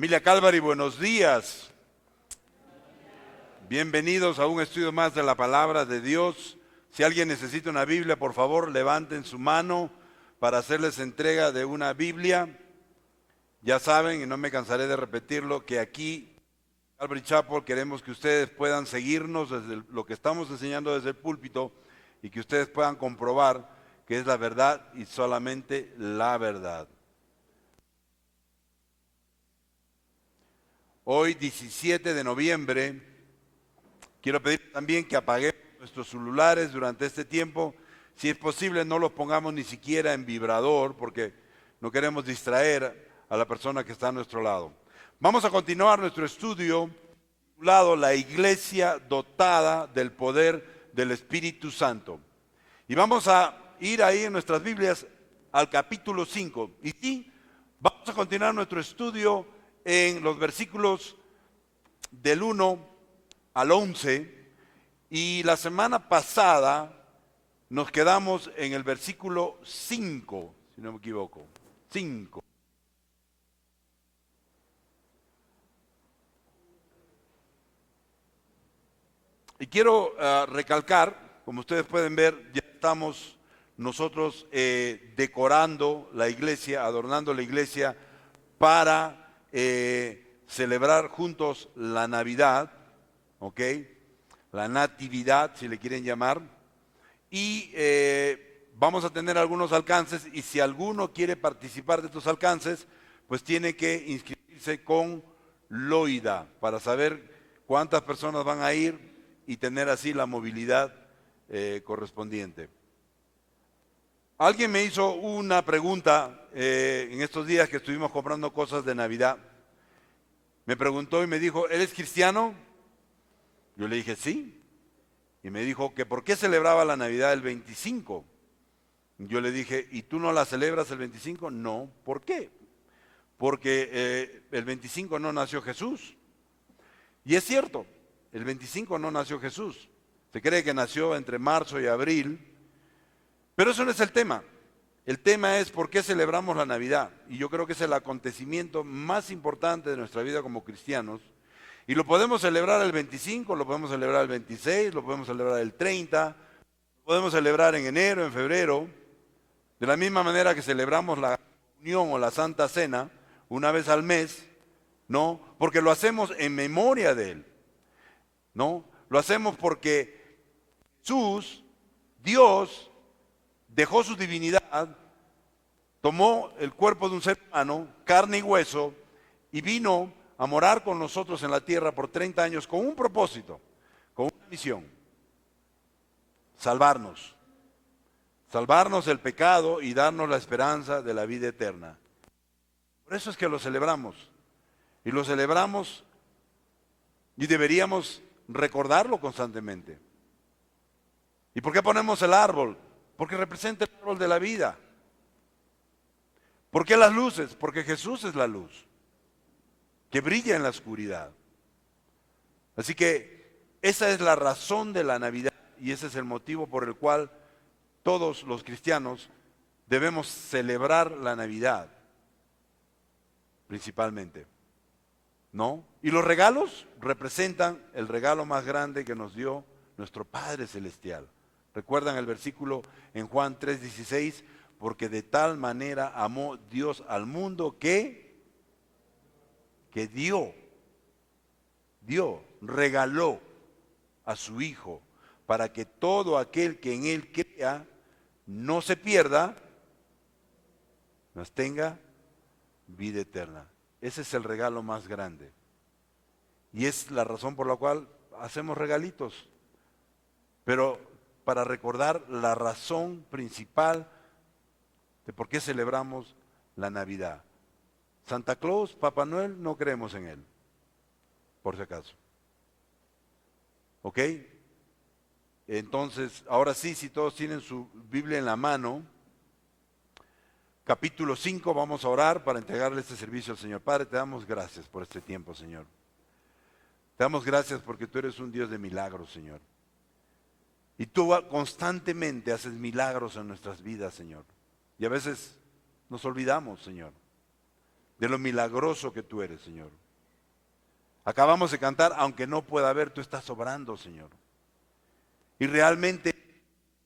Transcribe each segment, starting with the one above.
Familia Calvary, buenos días. Bienvenidos a un estudio más de la palabra de Dios. Si alguien necesita una Biblia, por favor, levanten su mano para hacerles entrega de una Biblia. Ya saben, y no me cansaré de repetirlo, que aquí, Calvary Chapel, queremos que ustedes puedan seguirnos desde lo que estamos enseñando desde el púlpito y que ustedes puedan comprobar que es la verdad y solamente la verdad. Hoy, 17 de noviembre, quiero pedir también que apaguemos nuestros celulares durante este tiempo. Si es posible, no los pongamos ni siquiera en vibrador, porque no queremos distraer a la persona que está a nuestro lado. Vamos a continuar nuestro estudio titulado La Iglesia dotada del poder del Espíritu Santo. Y vamos a ir ahí en nuestras Biblias al capítulo 5. Y sí, vamos a continuar nuestro estudio en los versículos del 1 al 11, y la semana pasada nos quedamos en el versículo 5, si no me equivoco, 5. Y quiero recalcar, como ustedes pueden ver, ya estamos nosotros decorando la iglesia, adornando la iglesia para celebrar juntos la Navidad, ¿ok? La Natividad, si le quieren llamar. Y vamos a tener algunos alcances, y si alguno quiere participar de estos alcances, pues tiene que inscribirse con Loida para saber cuántas personas van a ir y tener así la movilidad correspondiente. Alguien me hizo una pregunta en estos días que estuvimos comprando cosas de Navidad. Me preguntó y me dijo, ¿eres cristiano? Yo le dije, sí. Y me dijo que ¿por qué celebraba la Navidad el 25? Yo le dije, ¿y tú no la celebras el 25? No. ¿Por qué? Porque el 25 no nació Jesús. Y es cierto, el 25 no nació Jesús. Se cree que nació entre marzo y abril. Pero eso no es el tema. El tema es por qué celebramos la Navidad. Y yo creo que es el acontecimiento más importante de nuestra vida como cristianos. Y lo podemos celebrar el 25, lo podemos celebrar el 26, lo podemos celebrar el 30, lo podemos celebrar en enero, en febrero. De la misma manera que celebramos la comunión o la Santa Cena una vez al mes, ¿no? Porque lo hacemos en memoria de Él, ¿no? Lo hacemos porque Jesús, Dios, dejó su divinidad, tomó el cuerpo de un ser humano, carne y hueso, y vino a morar con nosotros en la tierra por 30 años con un propósito, con una misión: salvarnos del pecado y darnos la esperanza de la vida eterna. Por eso es que lo celebramos, y lo celebramos y deberíamos recordarlo constantemente. ¿Y por qué ponemos el árbol? Porque representa el árbol de la vida. ¿Por qué las luces? Porque Jesús es la luz que brilla en la oscuridad. Así que esa es la razón de la Navidad, y ese es el motivo por el cual todos los cristianos debemos celebrar la Navidad, principalmente, ¿no? Y los regalos representan el regalo más grande que nos dio nuestro Padre Celestial. ¿Recuerdan el versículo en Juan 3:16? Porque de tal manera amó Dios al mundo que regaló a su Hijo, para que todo aquel que en Él crea no se pierda, mas tenga vida eterna. Ese es el regalo más grande. Y es la razón por la cual hacemos regalitos. Pero para recordar la razón principal de por qué celebramos la Navidad. Santa Claus, Papá Noel, no creemos en él, por si acaso. ¿Ok? Entonces, ahora sí, si todos tienen su Biblia en la mano, capítulo 5, vamos a orar para entregarle este servicio al Señor. Padre, te damos gracias por este tiempo, Señor. Te damos gracias porque tú eres un Dios de milagros, Señor. Y tú constantemente haces milagros en nuestras vidas, Señor. Y a veces nos olvidamos, Señor. de lo milagroso que tú eres, Señor. Acabamos de cantar, aunque no pueda ver, tú estás obrando, Señor. Y realmente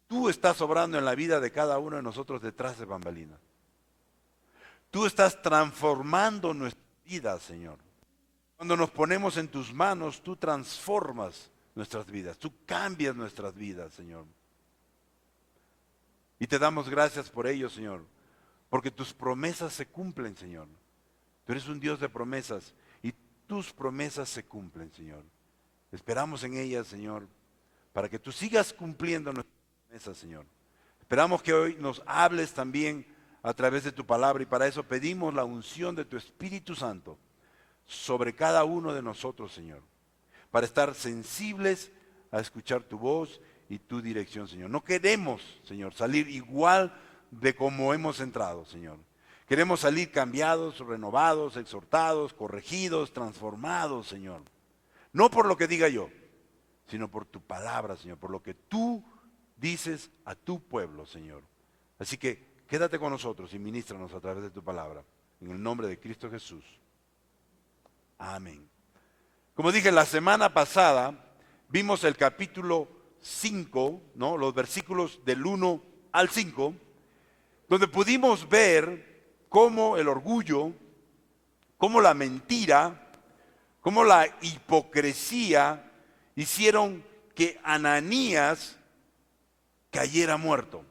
tú estás obrando en la vida de cada uno de nosotros detrás de bambalinas. Tú estás transformando nuestra vida, Señor. Cuando nos ponemos en tus manos, tú transformas nuestras vidas, tú cambias nuestras vidas, Señor. Y te damos gracias por ello, Señor, porque tus promesas se cumplen, Señor. Tú eres un Dios de promesas y tus promesas se cumplen, Señor. Esperamos en ellas, Señor, para que tú sigas cumpliendo nuestras promesas, Señor. Esperamos que hoy nos hables también a través de tu palabra y para eso pedimos la unción de tu Espíritu Santo sobre cada uno de nosotros, Señor, para estar sensibles a escuchar tu voz y tu dirección, Señor. No queremos, Señor, salir igual de como hemos entrado, Señor. Queremos salir cambiados, renovados, exhortados, corregidos, transformados, Señor. No por lo que diga yo, sino por tu palabra, Señor, por lo que tú dices a tu pueblo, Señor. Así que quédate con nosotros y ministranos a través de tu palabra. En el nombre de Cristo Jesús. Amén. Como dije, la semana pasada vimos el capítulo 5, ¿no? Los versículos del 1 al 5, donde pudimos ver cómo el orgullo, cómo la mentira, cómo la hipocresía hicieron que Ananías cayera muerto.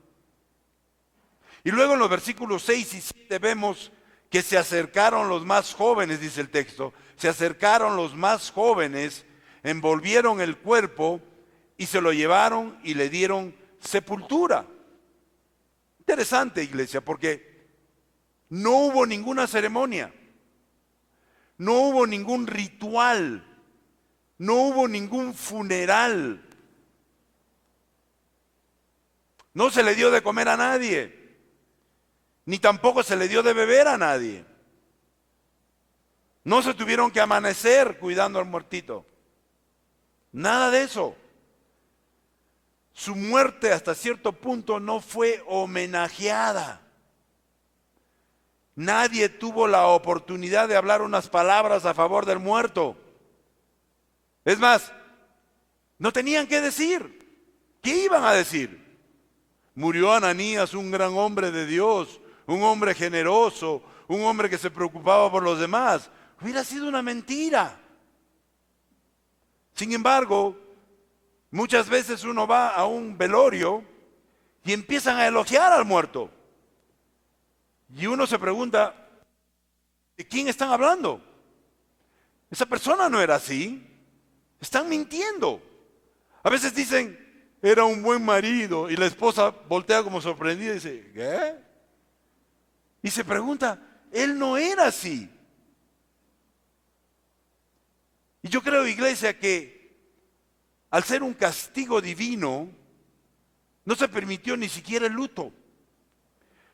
Y luego en los versículos 6 y 7 vemos que se acercaron los más jóvenes, dice el texto, se acercaron los más jóvenes, envolvieron el cuerpo y se lo llevaron y le dieron sepultura. Interesante, iglesia, porque no hubo ninguna ceremonia, no hubo ningún ritual, no hubo ningún funeral. No se le dio de comer a nadie, ni tampoco se le dio de beber a nadie. No se tuvieron que amanecer cuidando al muertito. Nada de eso. Su muerte hasta cierto punto no fue homenajeada. Nadie tuvo la oportunidad de hablar unas palabras a favor del muerto. Es más, no tenían qué decir. ¿Qué iban a decir? Murió Ananías, un gran hombre de Dios, un hombre generoso, un hombre que se preocupaba por los demás. Hubiera sido una mentira. Sin embargo, muchas veces uno va a un velorio y empiezan a elogiar al muerto. Y uno se pregunta, ¿de quién están hablando? Esa persona no era así. Están mintiendo. A veces dicen, era un buen marido, y la esposa voltea como sorprendida y dice, ¿qué? Y se pregunta, él no era así. Y yo creo, iglesia, que al ser un castigo divino, no se permitió ni siquiera el luto.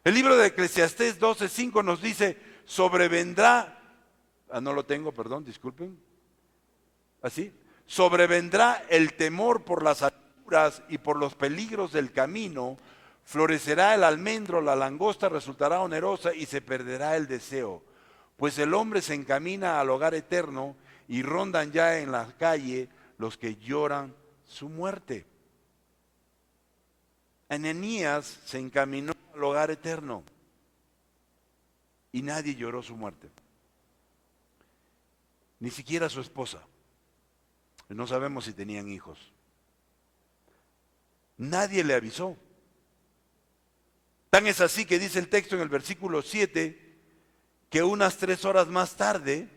El libro de Eclesiastés 12:5 nos dice, sobrevendrá, no lo tengo, perdón, disculpen, así, sobrevendrá el temor por las alturas y por los peligros del camino, florecerá el almendro, la langosta resultará onerosa y se perderá el deseo, pues el hombre se encamina al hogar eterno y rondan ya en la calle los que lloran su muerte. Ananías se encaminó al hogar eterno y nadie lloró su muerte, ni siquiera su esposa. No sabemos si tenían hijos. Nadie le avisó. Tan es así que dice el texto en el versículo 7 que unas 3 horas más tarde,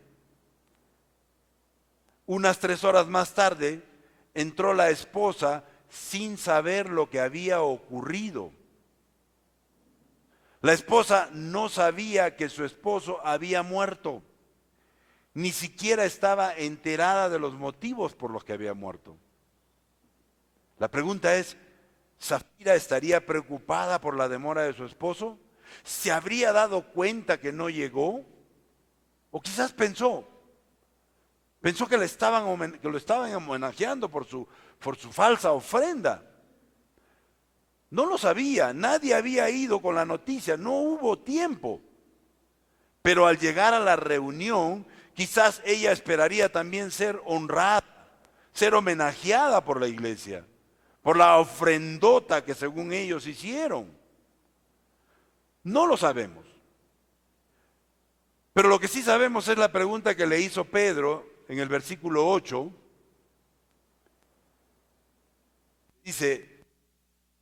entró la esposa sin saber lo que había ocurrido. La esposa no sabía que su esposo había muerto. Ni siquiera estaba enterada de los motivos por los que había muerto. La pregunta es, ¿Zafira estaría preocupada por la demora de su esposo? ¿Se habría dado cuenta que no llegó? O quizás pensó que lo estaban homenajeando por su falsa ofrenda. No lo sabía, nadie había ido con la noticia, no hubo tiempo. Pero al llegar a la reunión, quizás ella esperaría también ser honrada, ser homenajeada por la iglesia, por la ofrendota que según ellos hicieron. No lo sabemos. Pero lo que sí sabemos es la pregunta que le hizo Pedro en el versículo 8. Dice,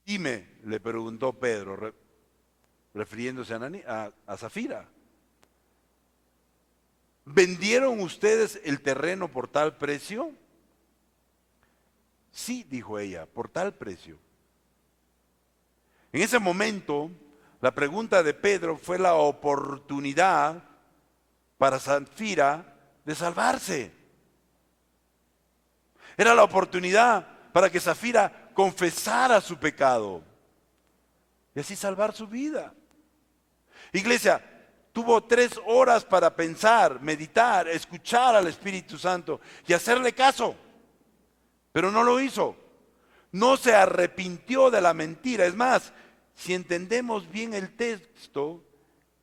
dime, le preguntó Pedro, refiriéndose a Zafira. ¿Vendieron ustedes el terreno por tal precio? Sí, dijo ella, por tal precio. En ese momento, la pregunta de Pedro fue la oportunidad para Zafira de salvarse. Era la oportunidad para que Zafira confesara su pecado y así salvar su vida. Iglesia, tuvo 3 horas para pensar, meditar, escuchar al Espíritu Santo y hacerle caso, pero no lo hizo. No se arrepintió de la mentira. Es más, si entendemos bien el texto,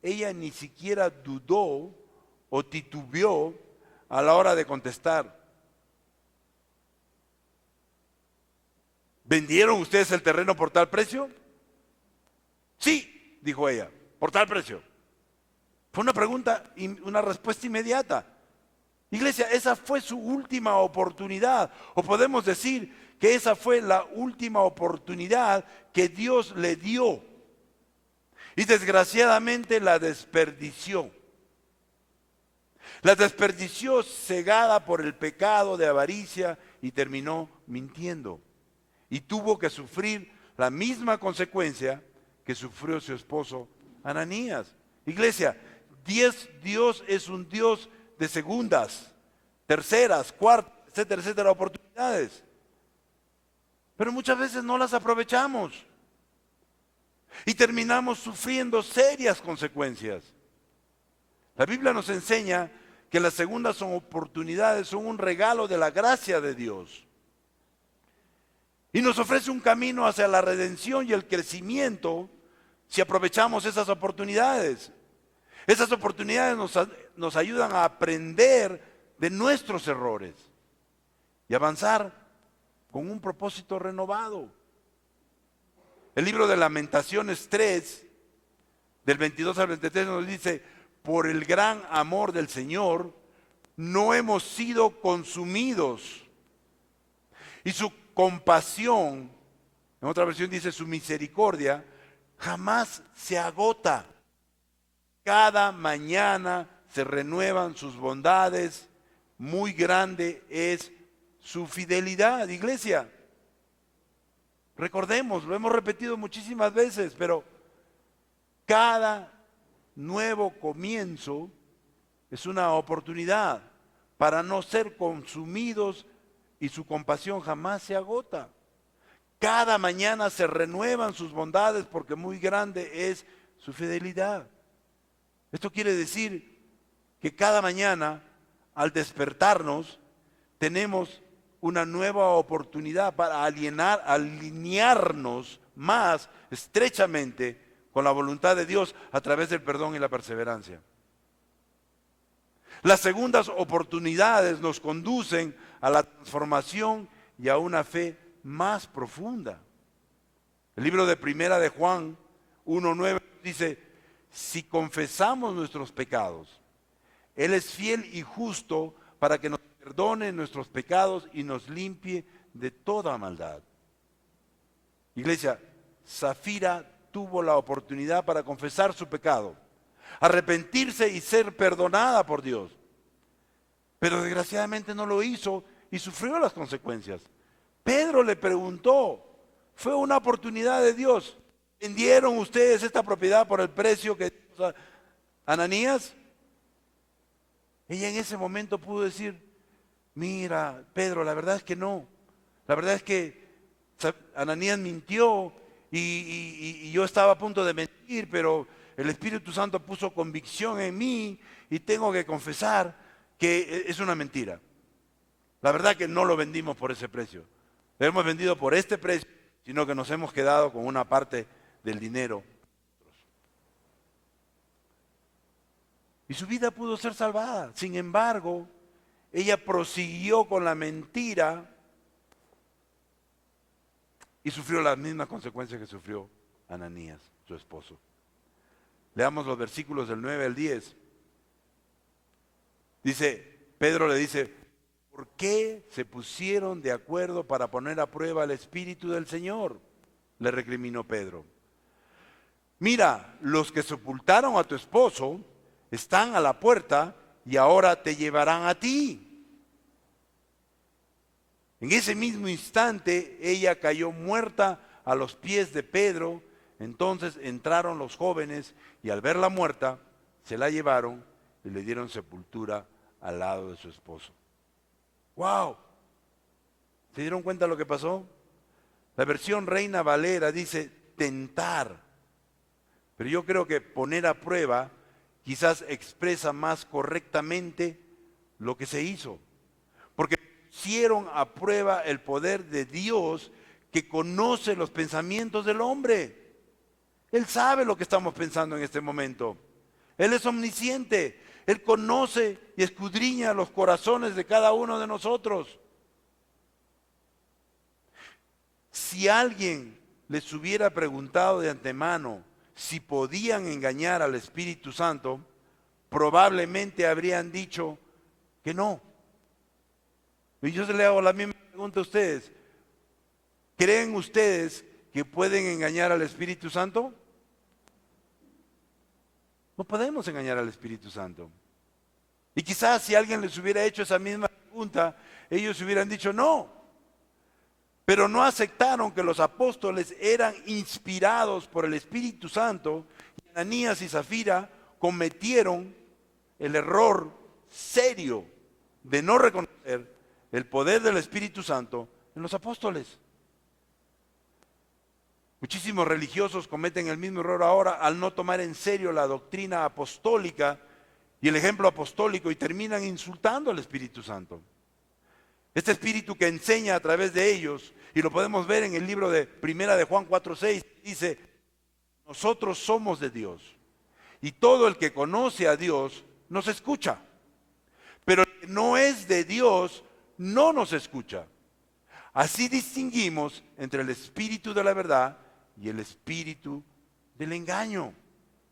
ella ni siquiera dudó o titubeó a la hora de contestar. ¿Vendieron ustedes el terreno por tal precio? Sí, dijo ella, por tal precio. Fue una pregunta, una respuesta inmediata. Iglesia, esa fue su última oportunidad. O podemos decir que esa fue la última oportunidad que Dios le dio. Y desgraciadamente la desperdició. La desperdició cegada por el pecado de avaricia y terminó mintiendo. Y tuvo que sufrir la misma consecuencia que sufrió su esposo Ananías. Iglesia, Dios es un Dios de segundas, terceras, cuartas, etcétera, etcétera, oportunidades. Pero muchas veces no las aprovechamos. Y terminamos sufriendo serias consecuencias. La Biblia nos enseña que las segundas oportunidades son un regalo de la gracia de Dios. Y nos ofrece un camino hacia la redención y el crecimiento si aprovechamos esas oportunidades. Esas oportunidades nos ayudan a aprender de nuestros errores y avanzar con un propósito renovado. El libro de Lamentaciones 3, del 22 al 23, nos dice, por el gran amor del Señor, no hemos sido consumidos. Y su compasión, en otra versión dice su misericordia, jamás se agota. Cada mañana se renuevan sus bondades, muy grande es su fidelidad. Iglesia, recordemos, lo hemos repetido muchísimas veces, pero cada nuevo comienzo es una oportunidad para no ser consumidos y su compasión jamás se agota. Cada mañana se renuevan sus bondades porque muy grande es su fidelidad. Esto quiere decir que cada mañana al despertarnos tenemos una nueva oportunidad para alinearnos más estrechamente con la voluntad de Dios a través del perdón y la perseverancia. Las segundas oportunidades nos conducen a la transformación y a una fe más profunda. El libro de Primera de Juan 1:9 dice, si confesamos nuestros pecados, Él es fiel y justo para que nos perdone nuestros pecados y nos limpie de toda maldad. Iglesia, Zafira tuvo la oportunidad para confesar su pecado, arrepentirse y ser perdonada por Dios. Pero desgraciadamente no lo hizo y sufrió las consecuencias. Pedro le preguntó, fue una oportunidad de Dios. ¿Vendieron ustedes esta propiedad por el precio que dio Ananías? Ella en ese momento pudo decir, mira, Pedro, la verdad es que no. La verdad es que Ananías mintió y yo estaba a punto de mentir, pero el Espíritu Santo puso convicción en mí y tengo que confesar que es una mentira. La verdad que no lo vendimos por ese precio. Lo hemos vendido por este precio, sino que nos hemos quedado con una parte del dinero. Y su vida pudo ser salvada. Sin embargo, ella prosiguió con la mentira y sufrió las mismas consecuencias que sufrió Ananías, su esposo. Leamos los versículos del 9 al 10. Pedro le dice, ¿por qué se pusieron de acuerdo para poner a prueba el Espíritu del Señor? Le recriminó Pedro. Mira, los que sepultaron a tu esposo están a la puerta y ahora te llevarán a ti. En ese mismo instante ella cayó muerta a los pies de Pedro. Entonces entraron los jóvenes y al verla muerta se la llevaron y le dieron sepultura al lado de su esposo. ¡Wow! ¿Se dieron cuenta de lo que pasó? La versión Reina Valera dice tentar. Pero yo creo que poner a prueba quizás expresa más correctamente lo que se hizo. Porque pusieron a prueba el poder de Dios que conoce los pensamientos del hombre. Él sabe lo que estamos pensando en este momento. Él es omnisciente. Él conoce y escudriña los corazones de cada uno de nosotros. Si alguien les hubiera preguntado de antemano si podían engañar al Espíritu Santo, probablemente habrían dicho que no. Y yo le hago la misma pregunta a ustedes. ¿Creen ustedes que pueden engañar al Espíritu Santo? No podemos engañar al Espíritu Santo. Y quizás si alguien les hubiera hecho esa misma pregunta, ellos hubieran dicho no. Pero no aceptaron que los apóstoles eran inspirados por el Espíritu Santo. Y Ananías y Zafira cometieron el error serio de no reconocer el poder del Espíritu Santo en los apóstoles. Muchísimos religiosos cometen el mismo error ahora al no tomar en serio la doctrina apostólica y el ejemplo apostólico y terminan insultando al Espíritu Santo. Este Espíritu que enseña a través de ellos, y lo podemos ver en el libro de Primera de Juan 4:6, dice, nosotros somos de Dios y todo el que conoce a Dios nos escucha, pero el que no es de Dios no nos escucha. Así distinguimos entre el espíritu de la verdad y el espíritu del engaño.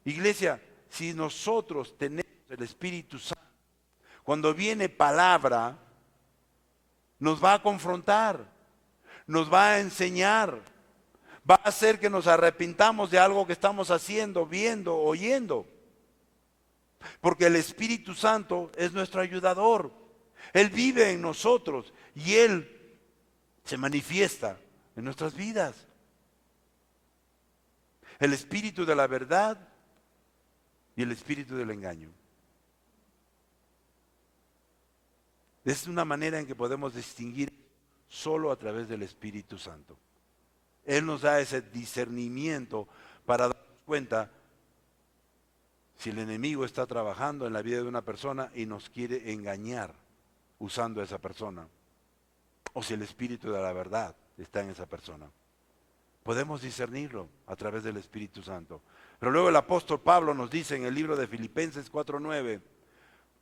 Iglesia, si nosotros tenemos el Espíritu Santo, cuando viene palabra, nos va a confrontar, nos va a enseñar, va a hacer que nos arrepintamos de algo que estamos haciendo, viendo, oyendo. Porque el Espíritu Santo es nuestro ayudador. Él vive en nosotros y Él se manifiesta en nuestras vidas. El espíritu de la verdad y el espíritu del engaño. Es una manera en que podemos distinguir solo a través del Espíritu Santo. Él nos da ese discernimiento para darnos cuenta si el enemigo está trabajando en la vida de una persona y nos quiere engañar usando a esa persona, o si el Espíritu de la verdad está en esa persona. Podemos discernirlo a través del Espíritu Santo. Pero luego el apóstol Pablo nos dice en el libro de Filipenses 4:9,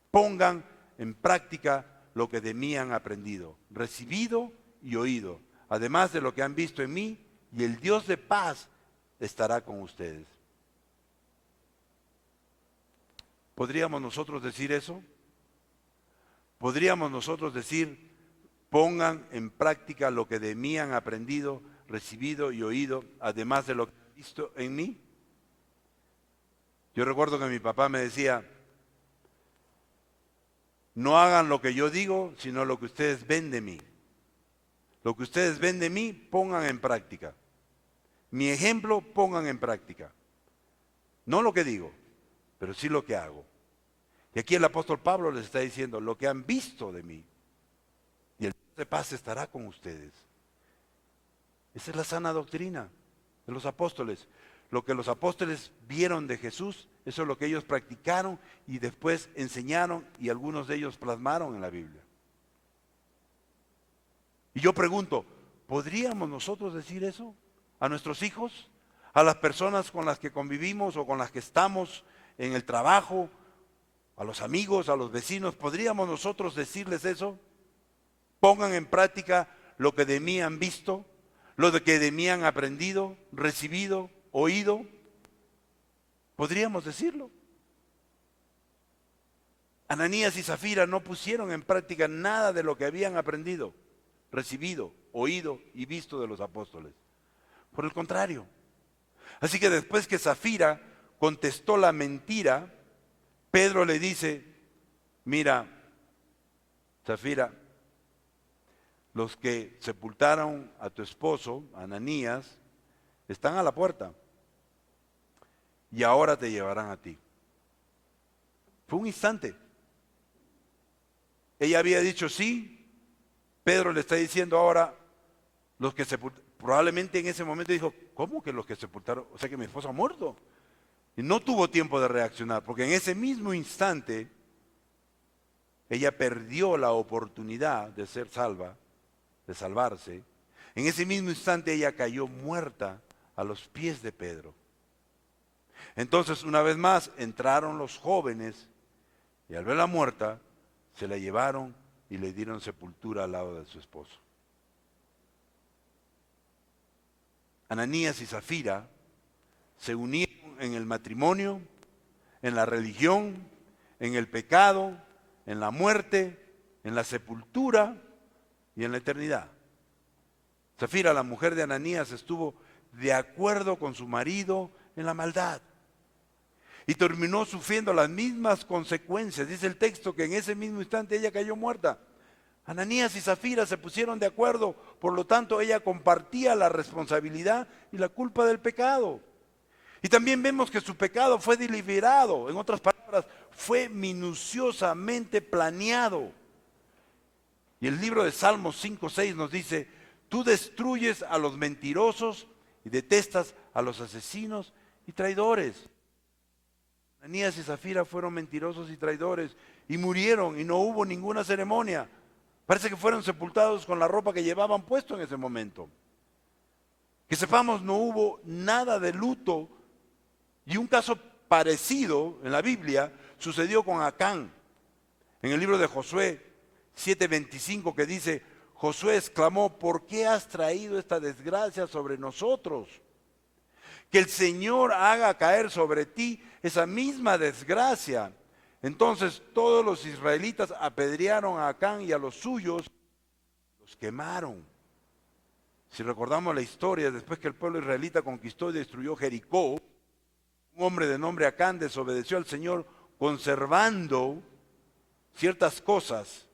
pongan en práctica lo que de mí han aprendido, recibido y oído, además de lo que han visto en mí, y el Dios de paz estará con ustedes. ¿Podríamos nosotros decir eso? ¿Podríamos nosotros decir, pongan en práctica lo que de mí han aprendido, recibido y oído, además de lo que han visto en mí? Yo recuerdo que mi papá me decía, no hagan lo que yo digo, sino lo que ustedes ven de mí. Lo que ustedes ven de mí, pongan en práctica. Mi ejemplo, pongan en práctica. No lo que digo, pero sí lo que hago. Y aquí el apóstol Pablo les está diciendo, lo que han visto de mí, y el Dios de paz estará con ustedes. Esa es la sana doctrina de los apóstoles. Lo que los apóstoles vieron de Jesús, eso es lo que ellos practicaron y después enseñaron y algunos de ellos plasmaron en la Biblia. Y yo pregunto, ¿podríamos nosotros decir eso a nuestros hijos? ¿A las personas con las que convivimos o con las que estamos en el trabajo a los amigos, a los vecinos, ¿podríamos nosotros decirles eso? Pongan en práctica lo que de mí han visto, lo que de mí han aprendido, recibido, oído. ¿Podríamos decirlo? Ananías y Zafira no pusieron en práctica nada de lo que habían aprendido, recibido, oído y visto de los apóstoles. Por el contrario. Así que después que Zafira contestó la mentira, Pedro le dice, mira, Zafira, los que sepultaron a tu esposo, Ananías, están a la puerta y ahora te llevarán a ti. Fue un instante. Ella había dicho sí, Pedro le está diciendo ahora, los que sepultaron, probablemente en ese momento dijo, ¿cómo que los que sepultaron? O sea que mi esposo ha muerto. Y no tuvo tiempo de reaccionar, porque en ese mismo instante ella perdió la oportunidad de ser salva, de salvarse. En ese mismo instante ella cayó muerta a los pies de Pedro. Entonces, una vez más, entraron los jóvenes y al verla muerta, se la llevaron y le dieron sepultura al lado de su esposo. Ananías y Zafira se unieron en el matrimonio, en la religión, en el pecado, en la muerte, en la sepultura y en la eternidad. Zafira, la mujer de Ananías, estuvo de acuerdo con su marido en la maldad y terminó sufriendo las mismas consecuencias. Dice el texto que en ese mismo instante ella cayó muerta. Ananías y Zafira se pusieron de acuerdo, por lo tanto ella compartía la responsabilidad y la culpa del pecado. Y también vemos que su pecado fue deliberado, en otras palabras, fue minuciosamente planeado. Y el libro de Salmos 5:6 nos dice, tú destruyes a los mentirosos y detestas a los asesinos y traidores. Ananías y Zafira fueron mentirosos y traidores y murieron y no hubo ninguna ceremonia. Parece que fueron sepultados con la ropa que llevaban puesto en ese momento. Que sepamos, no hubo nada de luto. Y un caso parecido en la Biblia sucedió con Acán. En el libro de Josué 7:25 que dice, Josué exclamó, ¿por qué has traído esta desgracia sobre nosotros? Que el Señor haga caer sobre ti esa misma desgracia. Entonces todos los israelitas apedrearon a Acán y a los suyos, los quemaron. Si recordamos la historia, después que el pueblo israelita conquistó y destruyó Jericó, un hombre de nombre Acán desobedeció al Señor conservando ciertas cosas,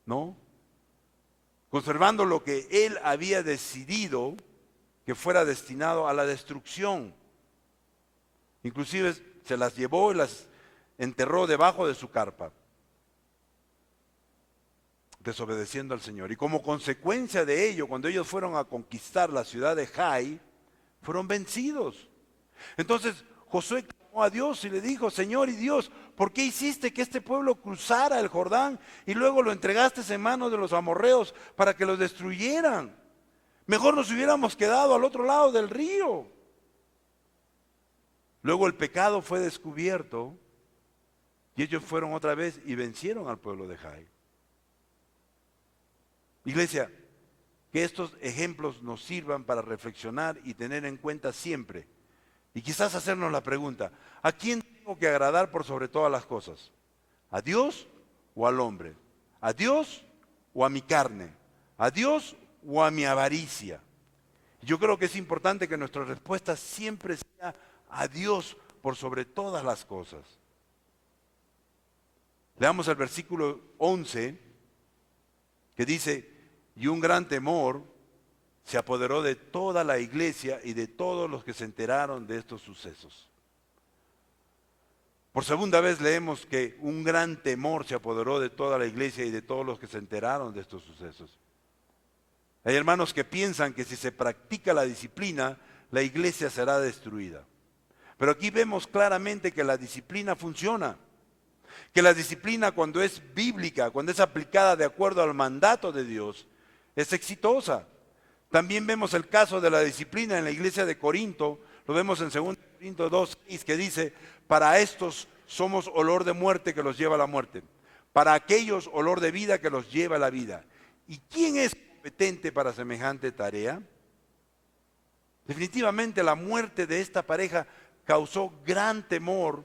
¿no? Conservando lo que él había decidido que fuera destinado a la destrucción. Inclusive se las llevó y las enterró debajo de su carpa, desobedeciendo al Señor. Y como consecuencia de ello, cuando ellos fueron a conquistar la ciudad de Jai, fueron vencidos. Entonces Josué clamó a Dios y le dijo, Señor y Dios, ¿por qué hiciste que este pueblo cruzara el Jordán y luego lo entregaste en manos de los amorreos para que los destruyeran? Mejor nos hubiéramos quedado al otro lado del río. Luego el pecado fue descubierto y ellos fueron otra vez y vencieron al pueblo de Jai. Iglesia, que estos ejemplos nos sirvan para reflexionar y tener en cuenta siempre. Y quizás hacernos la pregunta, ¿a quién tengo que agradar por sobre todas las cosas? ¿A Dios o al hombre? ¿A Dios o a mi carne? ¿A Dios o a mi avaricia? Yo creo que es importante que nuestra respuesta siempre sea a Dios por sobre todas las cosas. Leamos el versículo 11 que dice, y un gran temor se apoderó de toda la iglesia y de todos los que se enteraron de estos sucesos. Por segunda vez leemos que un gran temor se apoderó de toda la iglesia y de todos los que se enteraron de estos sucesos. Hay hermanos que piensan que si se practica la disciplina, la iglesia será destruida. Pero aquí vemos claramente que la disciplina funciona. Que la disciplina, cuando es bíblica, cuando es aplicada de acuerdo al mandato de Dios, es exitosa. También vemos el caso de la disciplina en la iglesia de Corinto, lo vemos en 2 Corintios 2:6 que dice, para estos somos olor de muerte que los lleva a la muerte. Para aquellos, olor de vida que los lleva a la vida. ¿Y quién es competente para semejante tarea? Definitivamente la muerte de esta pareja causó gran temor,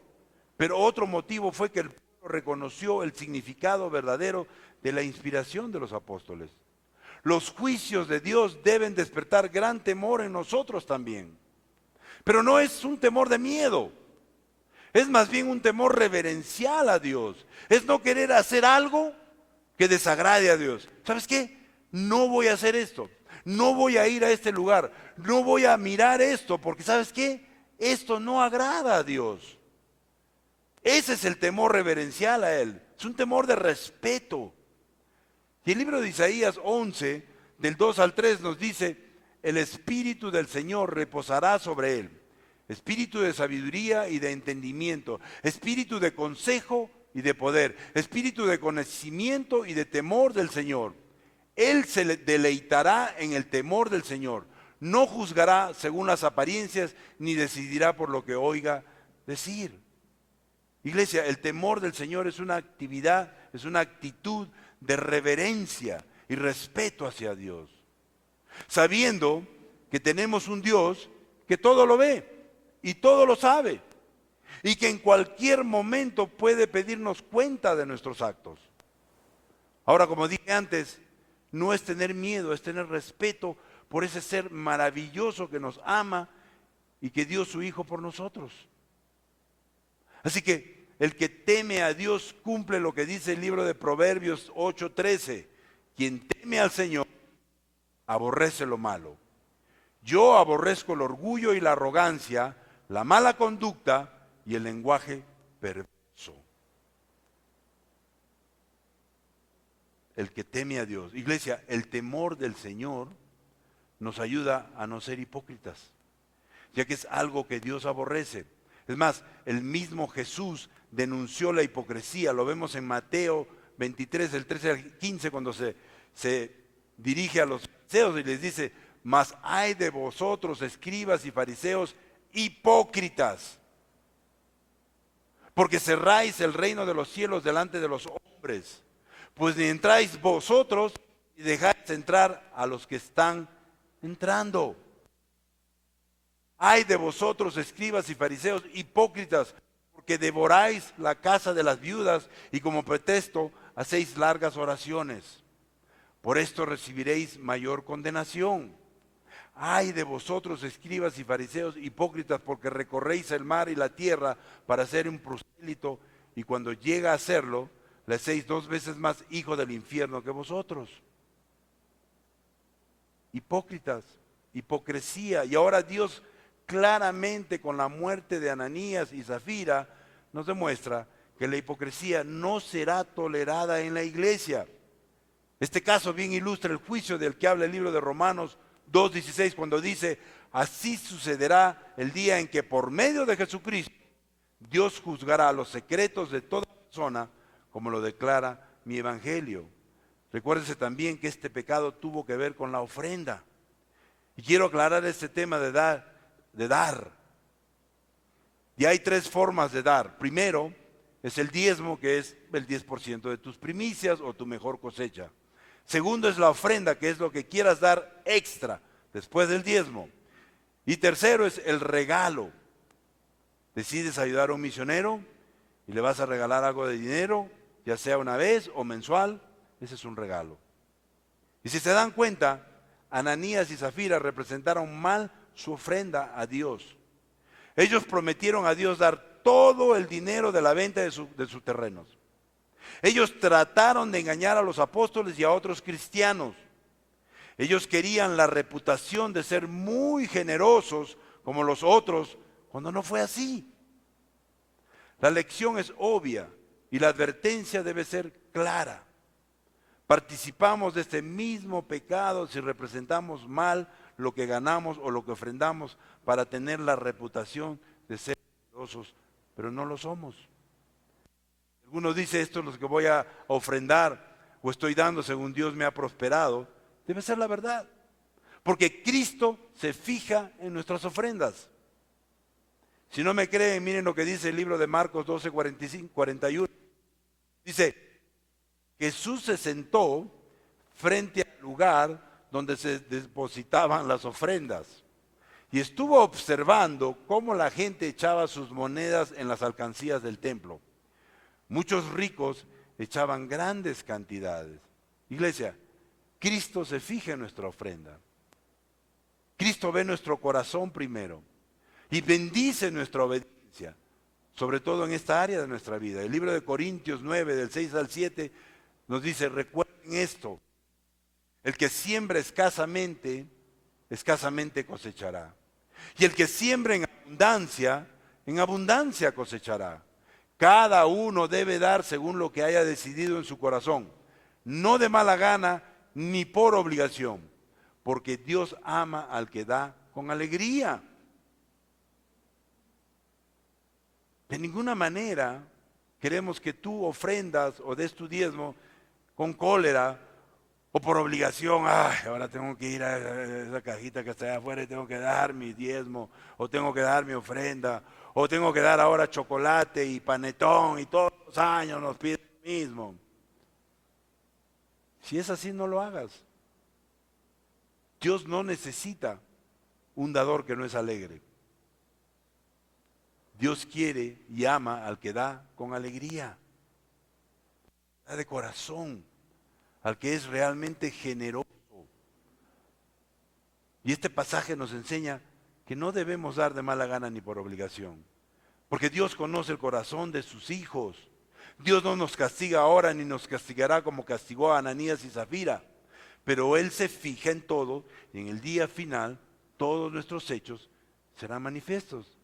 pero otro motivo fue que el pueblo reconoció el significado verdadero de la inspiración de los apóstoles. Los juicios de Dios deben despertar gran temor en nosotros también. Pero no es un temor de miedo, es más bien un temor reverencial a Dios. Es no querer hacer algo que desagrade a Dios. ¿Sabes qué? No voy a hacer esto, no voy a ir a este lugar, no voy a mirar esto, porque ¿sabes qué? Esto no agrada a Dios. Ese es el temor reverencial a Él, es un temor de respeto. Y el libro de Isaías 11, del 2 al 3 nos dice, el Espíritu del Señor reposará sobre Él, espíritu de sabiduría y de entendimiento, espíritu de consejo y de poder, espíritu de conocimiento y de temor del Señor. Él se deleitará en el temor del Señor, no juzgará según las apariencias, ni decidirá por lo que oiga decir. Iglesia, el temor del Señor es una actividad, es una actitud de reverencia y respeto hacia Dios, sabiendo que tenemos un Dios que todo lo ve y todo lo sabe, y que en cualquier momento puede pedirnos cuenta de nuestros actos. Ahora, como dije antes, no es tener miedo, es tener respeto por ese ser maravilloso que nos ama y que dio su Hijo por nosotros. Así que el que teme a Dios cumple lo que dice el libro de Proverbios 8:13. Quien teme al Señor aborrece lo malo. Yo aborrezco el orgullo y la arrogancia, la mala conducta y el lenguaje perverso. El que teme a Dios. Iglesia, el temor del Señor nos ayuda a no ser hipócritas, ya que es algo que Dios aborrece. Es más, el mismo Jesús denunció la hipocresía. Lo vemos en Mateo 23, del 13 al 15, cuando se dirige a los fariseos y les dice, mas ay de vosotros, escribas y fariseos, hipócritas, porque cerráis el reino de los cielos delante de los hombres, pues ni entráis vosotros y dejáis entrar a los que están entrando. Ay de vosotros, escribas y fariseos, hipócritas, porque devoráis la casa de las viudas y como pretexto hacéis largas oraciones. Por esto recibiréis mayor condenación. Ay de vosotros, escribas y fariseos, hipócritas, porque recorréis el mar y la tierra para ser un prosélito, y cuando llega a serlo, le hacéis 2 veces más hijo del infierno que vosotros. Hipócritas, hipocresía. Y ahora Dios claramente con la muerte de Ananías y Zafira nos demuestra que la hipocresía no será tolerada en la iglesia. Este caso bien ilustra el juicio del que habla el libro de Romanos 2:16, cuando dice, así sucederá el día en que por medio de Jesucristo Dios juzgará los secretos de toda persona, como lo declara mi evangelio. Recuérdese también que este pecado tuvo que ver con la ofrenda. Y quiero aclarar este tema de dar. Y hay 3 formas de dar. Primero, es el diezmo, que es el 10% de tus primicias o tu mejor cosecha. Segundo es la ofrenda, que es lo que quieras dar extra después del diezmo. Y tercero es el regalo. Decides ayudar a un misionero y le vas a regalar algo de dinero, ya sea una vez o mensual, ese es un regalo. Y si se dan cuenta, Ananías y Zafira representaron mal su ofrenda a Dios. Ellos prometieron a Dios dar todo el dinero de la venta de sus terrenos. Ellos trataron de engañar a los apóstoles y a otros cristianos. Ellos querían la reputación de ser muy generosos como los otros, cuando no fue así. La lección es obvia y la advertencia debe ser clara. Participamos de este mismo pecado si representamos mal lo que ganamos o lo que ofrendamos para tener la reputación de ser generosos, pero no lo somos. Algunos dicen, esto es lo que voy a ofrendar o estoy dando según Dios me ha prosperado. Debe ser la verdad, porque Cristo se fija en nuestras ofrendas. Si no me creen, miren lo que dice el libro de Marcos 12, 41. Dice, Jesús se sentó frente al lugar donde se depositaban las ofrendas y estuvo observando cómo la gente echaba sus monedas en las alcancías del templo. Muchos ricos echaban grandes cantidades. Iglesia, Cristo se fija en nuestra ofrenda. Cristo ve nuestro corazón primero y bendice nuestra obediencia, sobre todo en esta área de nuestra vida. El libro de Corintios 9, del 6 al 7, nos dice, recuerden esto, el que siembra escasamente, escasamente cosechará. Y el que siembra en abundancia cosechará. Cada uno debe dar según lo que haya decidido en su corazón, no de mala gana ni por obligación, porque Dios ama al que da con alegría. De ninguna manera queremos que tú ofrendas o des tu diezmo con cólera o por obligación. Ay, ahora tengo que ir a esa cajita que está allá afuera y tengo que dar mi diezmo, o tengo que dar mi ofrenda, o tengo que dar ahora chocolate y panetón y todos los años nos piden lo mismo. Si es así, no lo hagas. Dios no necesita un dador que no es alegre. Dios quiere y ama al que da con alegría, da de corazón, al que es realmente generoso. Y este pasaje nos enseña que no debemos dar de mala gana ni por obligación, porque Dios conoce el corazón de sus hijos. Dios no nos castiga ahora ni nos castigará como castigó a Ananías y Zafira, pero Él se fija en todo y en el día final todos nuestros hechos serán manifiestos.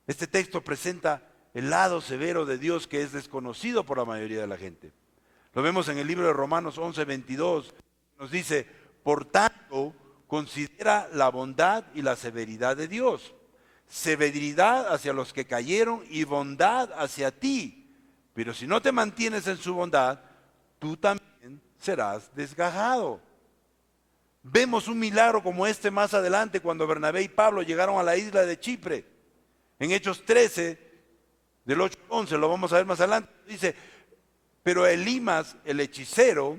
Este texto presenta el lado severo de Dios que es desconocido por la mayoría de la gente. Lo vemos en el libro de Romanos 11, 22. Nos dice, por tanto, considera la bondad y la severidad de Dios. Severidad hacia los que cayeron y bondad hacia ti. Pero si no te mantienes en su bondad, tú también serás desgajado. Vemos un milagro como este más adelante cuando Bernabé y Pablo llegaron a la isla de Chipre. En Hechos 13, del 8 al 11, lo vamos a ver más adelante, dice, pero Elimas, el hechicero,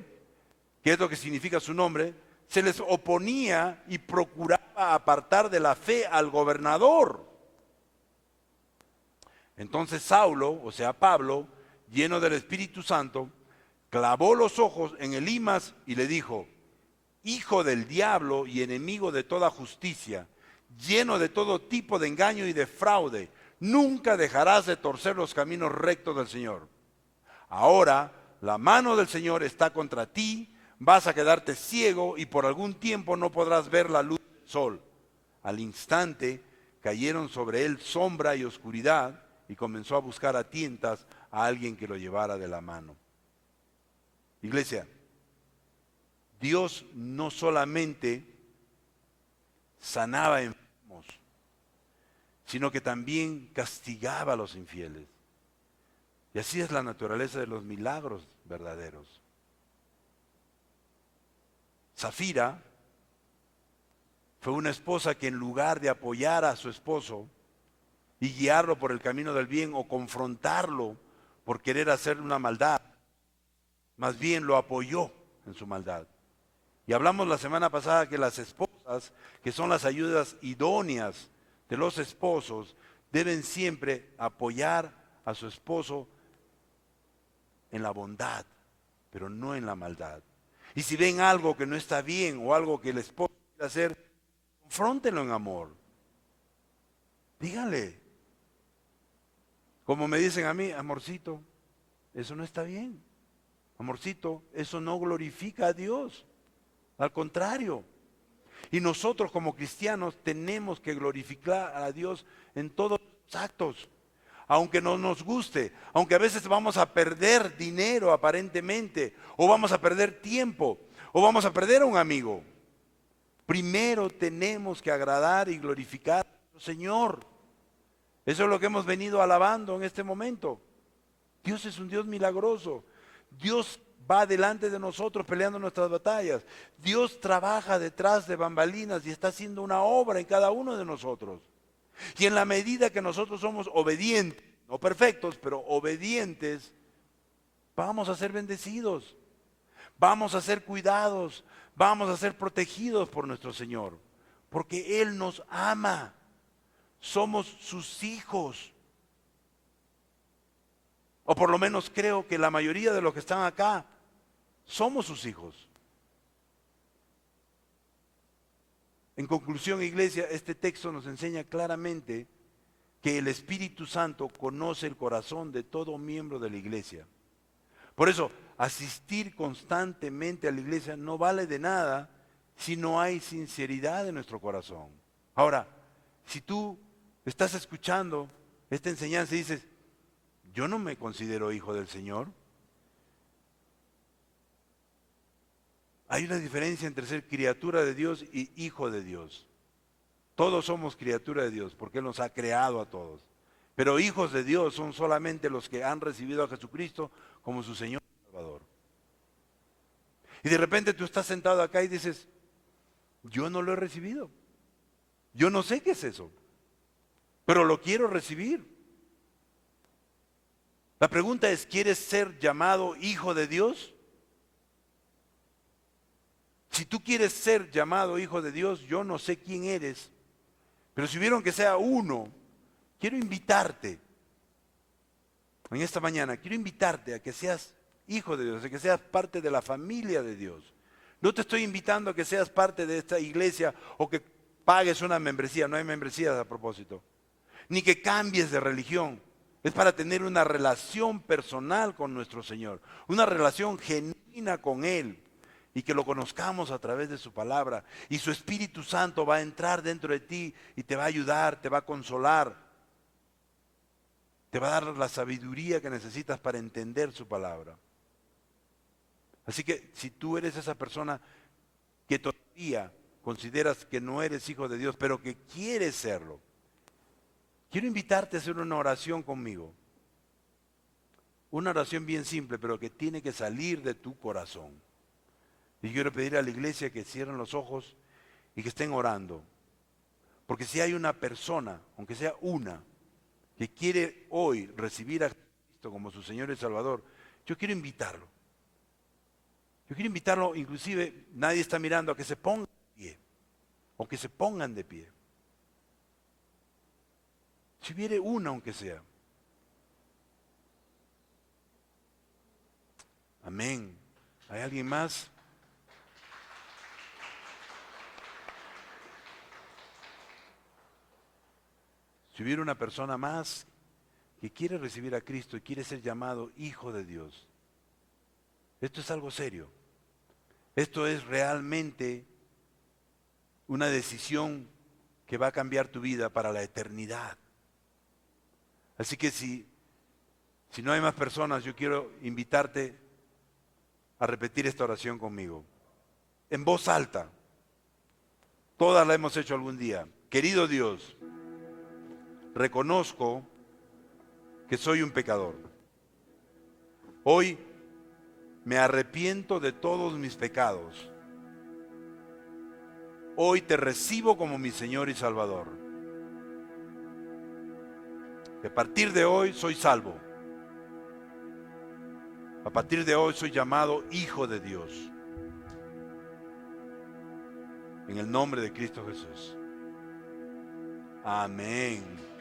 que es lo que significa su nombre, se les oponía y procuraba apartar de la fe al gobernador. Entonces Saulo, o sea Pablo, lleno del Espíritu Santo, clavó los ojos en Elimas y le dijo, hijo del diablo y enemigo de toda justicia, lleno de todo tipo de engaño y de fraude, nunca dejarás de torcer los caminos rectos del Señor. Ahora la mano del Señor está contra ti, vas a quedarte ciego y por algún tiempo no podrás ver la luz del sol. Al instante cayeron sobre él sombra y oscuridad y comenzó a buscar a tientas a alguien que lo llevara de la mano. Iglesia, Dios no solamente sanaba enfermos, sino que también castigaba a los infieles. Y así es la naturaleza de los milagros verdaderos. Zafira fue una esposa que en lugar de apoyar a su esposo y guiarlo por el camino del bien o confrontarlo por querer hacer una maldad, más bien lo apoyó en su maldad. Y hablamos la semana pasada que las esposas, que son las ayudas idóneas de los esposos, deben siempre apoyar a su esposo en la bondad, pero no en la maldad. Y si ven algo que no está bien o algo que el esposo quiere hacer, confróntenlo en amor. Díganle, como me dicen a mí, amorcito, eso no está bien. Amorcito, eso no glorifica a Dios. Al contrario. Y nosotros como cristianos tenemos que glorificar a Dios en todos los actos. Aunque no nos guste, aunque a veces vamos a perder dinero aparentemente, o vamos a perder tiempo, o vamos a perder a un amigo. Primero tenemos que agradar y glorificar al Señor. Eso es lo que hemos venido alabando en este momento. Dios es un Dios milagroso. Dios va delante de nosotros peleando nuestras batallas. Dios trabaja detrás de bambalinas y está haciendo una obra en cada uno de nosotros. Y en la medida que nosotros somos obedientes, no perfectos, pero obedientes, vamos a ser bendecidos, vamos a ser cuidados, vamos a ser protegidos por nuestro Señor, porque Él nos ama, somos sus hijos. O por lo menos creo que la mayoría de los que están acá somos sus hijos. En conclusión, iglesia, este texto nos enseña claramente que el Espíritu Santo conoce el corazón de todo miembro de la iglesia. Por eso, asistir constantemente a la iglesia no vale de nada si no hay sinceridad en nuestro corazón. Ahora, si tú estás escuchando esta enseñanza y dices, yo no me considero hijo del Señor. Hay una diferencia entre ser criatura de Dios y hijo de Dios. Todos somos criatura de Dios porque Él nos ha creado a todos. Pero hijos de Dios son solamente los que han recibido a Jesucristo como su Señor y Salvador. Y de repente tú estás sentado acá y dices, yo no lo he recibido. Yo no sé qué es eso, pero lo quiero recibir. La pregunta es, ¿quieres ser llamado hijo de Dios? Si tú quieres ser llamado hijo de Dios, yo no sé quién eres, pero si vieron que sea uno, quiero invitarte, en esta mañana, quiero invitarte a que seas hijo de Dios, a que seas parte de la familia de Dios. No te estoy invitando a que seas parte de esta iglesia o que pagues una membresía, no hay membresías a propósito, ni que cambies de religión. Es para tener una relación personal con nuestro Señor, una relación genuina con Él y que lo conozcamos a través de su palabra. Y su Espíritu Santo va a entrar dentro de ti y te va a ayudar, te va a consolar, te va a dar la sabiduría que necesitas para entender su palabra. Así que si tú eres esa persona que todavía consideras que no eres hijo de Dios, pero que quieres serlo, quiero invitarte a hacer una oración conmigo. Una oración bien simple, pero que tiene que salir de tu corazón. Y quiero pedir a la iglesia que cierren los ojos y que estén orando. Porque si hay una persona, aunque sea una, que quiere hoy recibir a Cristo como su Señor y Salvador, yo quiero invitarlo. Yo quiero invitarlo, inclusive nadie está mirando, a que se ponga de pie. O que se pongan de pie. Si hubiere una, aunque sea. Amén. ¿Hay alguien más? Si hubiera una persona más que quiere recibir a Cristo y quiere ser llamado hijo de Dios, esto es algo serio. Esto es realmente una decisión que va a cambiar tu vida para la eternidad. Así que si no hay más personas, yo quiero invitarte a repetir esta oración conmigo. En voz alta. Todas la hemos hecho algún día. Querido Dios, reconozco que soy un pecador. Hoy me arrepiento de todos mis pecados. Hoy te recibo como mi Señor y Salvador. A partir de hoy soy salvo. A partir de hoy soy llamado hijo de Dios. En el nombre de Cristo Jesús. Amén.